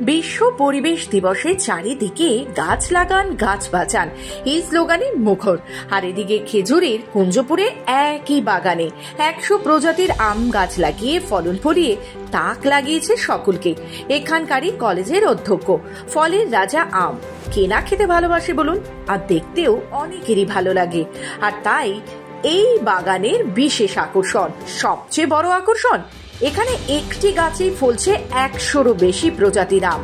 বিশ্ব পরিবেশ দিবসে চারিদিকে গাছ লাগান গাছ বাঁচান এই স্লোগানে মুখর। আর এদিকে খেজুরির কুঞ্জপুরে একই বাগানে 100 প্রজাতির আম গাছ লাগিয়ে ফলন ফলিয়ে তাক লাগিয়েছে সকলকে। এখানকারই কলেজের অধ্যক্ষ। ফলের রাজা আম কে না খেতে ভালোবাসে বলুন, আর দেখতেও অনেকেরই ভালো লাগে। আর তাই এই বাগানের বিশেষ আকর্ষণ, সবচেয়ে বড় আকর্ষণ, এখানে একটি গাছেই ফলছে 100রও বেশি প্রজাতির আম,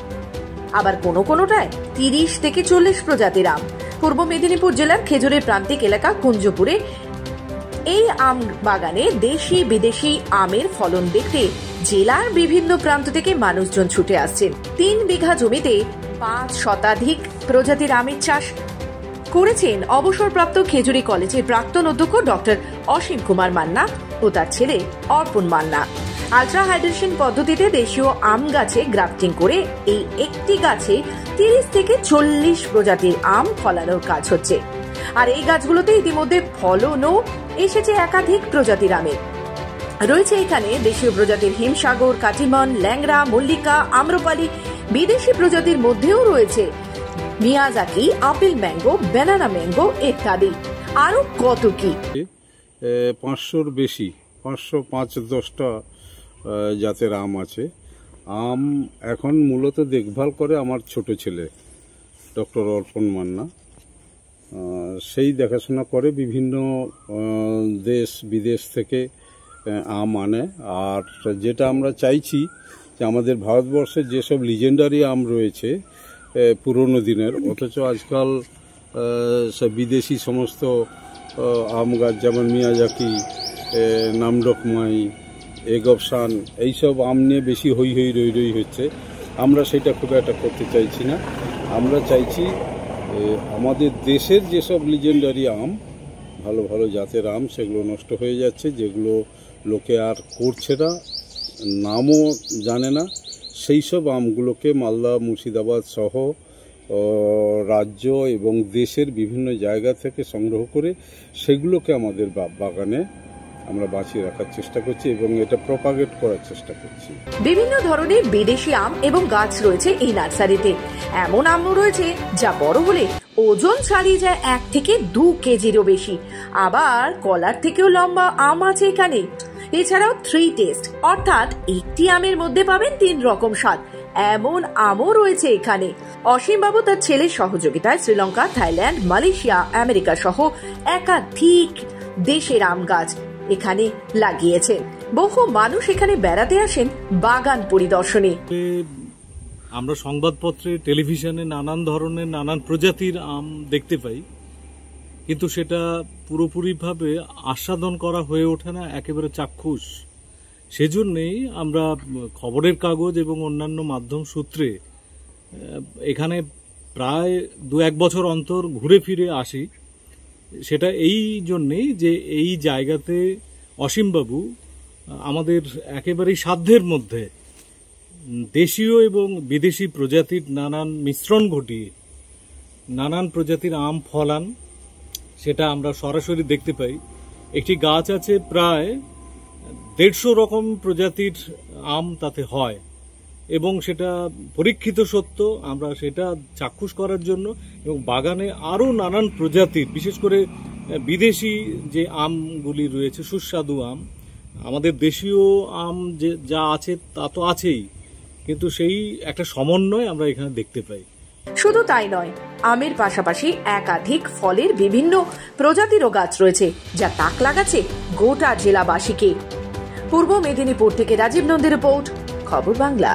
আবার কোনোটায় 30 থেকে 40 প্রজাতির আম। পূর্ব মেদিনীপুর জেলার খেজুরের প্রান্তিক এলাকা কুঞ্জপুরে এই আম বাগানে দেশি বিদেশি আমের ফলন দেখতে জেলার বিভিন্ন প্রান্ত থেকে মানুষজন ছুটে আসছেন। 3 বিঘা জমিতে 5 শতাধিক প্রজাতির আমের চাষ করেছেন অবসরপ্রাপ্ত খেজুরি কলেজের প্রাক্তন অধ্যক্ষ ডক্টর অসীম কুমার মান্না ও তার ছেলে অর্পণ মান্না। আলট্রা হাইড্রেশন পদ্ধতিতে দেশীয় আম গাছে গ্রাফটিং করে এই একটি গাছে 30 থেকে 40 প্রজাতির আম ফলানোর কাজ হচ্ছে। আর এই গাছগুলোতে ইতিমধ্যে ফলনও এসেছে একাধিক প্রজাতির আমের। রয়েছে এখানে দেশীয় প্রজাতির হিমসাগর, কাটিমন, ল্যাংড়া, মল্লিকা, আম্রপালি। বিদেশি প্রজাতির মধ্যেও রয়েছে Miyazaki, apple mango, banana mango ইত্যাদি। আরো কত কি, 500-র বেশি, 505-10টা জাতের আম আছে। আম এখন মূলত দেখভাল করে আমার ছোট ছেলে ডক্টর অর্পণ মান্না। সেই দেখাশোনা করে, বিভিন্ন দেশ বিদেশ থেকে আম আনে। আর যেটা আমরা চাইছি যে আমাদের ভারতবর্ষের যেসব লিজেন্ডারি আম রয়েছে পুরনো দিনের, অথচ আজকাল সব বিদেশি সমস্ত আম গাছ, যেমন মিয়াজাকি, নামডকমাই, এগবসান, এইসব আম নিয়ে বেশি হই রই হচ্ছে। আমরা সেটা খুব একটা করতে চাইছি না। আমরা চাইছি আমাদের দেশের যেসব লিজেন্ডারি আম, ভালো ভালো জাতের আম, সেগুলো নষ্ট হয়ে যাচ্ছে, যেগুলো লোকে আর করছে না, নামও জানে না, সেই সব আমগুলোকে মালদা, মুর্শিদাবাদ সহ রাজ্য এবং দেশের বিভিন্ন জায়গা থেকে সংগ্রহ করে সেগুলোকে আমাদের বাগানে আমরা বাঁচিয়ে রাখার চেষ্টা করছি এবং এটা প্রপাগেট করার চেষ্টা করছি। বিভিন্ন ধরনের বিদেশি আম এবং গাছ রয়েছে এই নার্সারিতে। এমন আমও রয়েছে যা বড় হলে ওজন ছাড়িয়ে যায় 1 থেকে 2 কেজিরও বেশি। আবার কলার থেকেও লম্বা আম আছে এখানে। এছাড়াও 3 টেস্ট, অর্থাৎ একটি আমের মধ্যে পাবেন 3 রকম স্বাদ, এমন আমও রয়েছে এখানে। অসীম বাবু তার ছেলের সহযোগিতায় শ্রীলঙ্কা, থাইল্যান্ড, মালয়েশিয়া, আমেরিকা সহ একাধিক দেশের আম গাছ এখানে লাগিয়েছেন। বহু মানুষ এখানে বেড়াতে আসেন বাগান পরিদর্শনে। আমরা সংবাদপত্রে, টেলিভিশনে নানান ধরনের নানান প্রজাতির আম দেখতে পাই, কিন্তু সেটা পুরোপুরিভাবে আস্বাদন করা হয়ে ওঠে না, একেবারে চাক্ষুষ। সেজন্যেই আমরা খবরের কাগজ এবং অন্যান্য মাধ্যম সূত্রে এখানে প্রায় 2-1 বছর অন্তর ঘুরে ফিরে আসি। সেটা এই জন্যেই যে এই জায়গাতে অসীমবাবু আমাদের একেবারেই সাধ্যের মধ্যে দেশীয় এবং বিদেশি প্রজাতির নানান মিশ্রণ ঘটিয়ে নানান প্রজাতির আম ফলান, সেটা আমরা সরাসরি দেখতে পাই। একটি গাছ আছে প্রায় 150 রকম প্রজাতির আম তাতে হয় এবং সেটা পরীক্ষিত সত্য। আমরা সেটা চাক্ষুষ করার জন্য এবং বাগানে আরও নানান প্রজাতির, বিশেষ করে বিদেশি যে আমগুলি রয়েছে, সুস্বাদু আম, আমাদের দেশীয় আম যে যা আছে তা তো আছেই, কিন্তু সেই একটা সমন্বয় আমরা এখানে দেখতে পাই। শুধু তাই নয়, আমের পাশাপাশি একাধিক ফলের বিভিন্ন প্রজাতিরও গাছ রয়েছে যা তাক লাগাচ্ছে গোটা জেলাবাসীকে। পূর্ব মেদিনীপুর থেকে রাজীব নন্দীর রিপোর্ট, খবর বাংলা।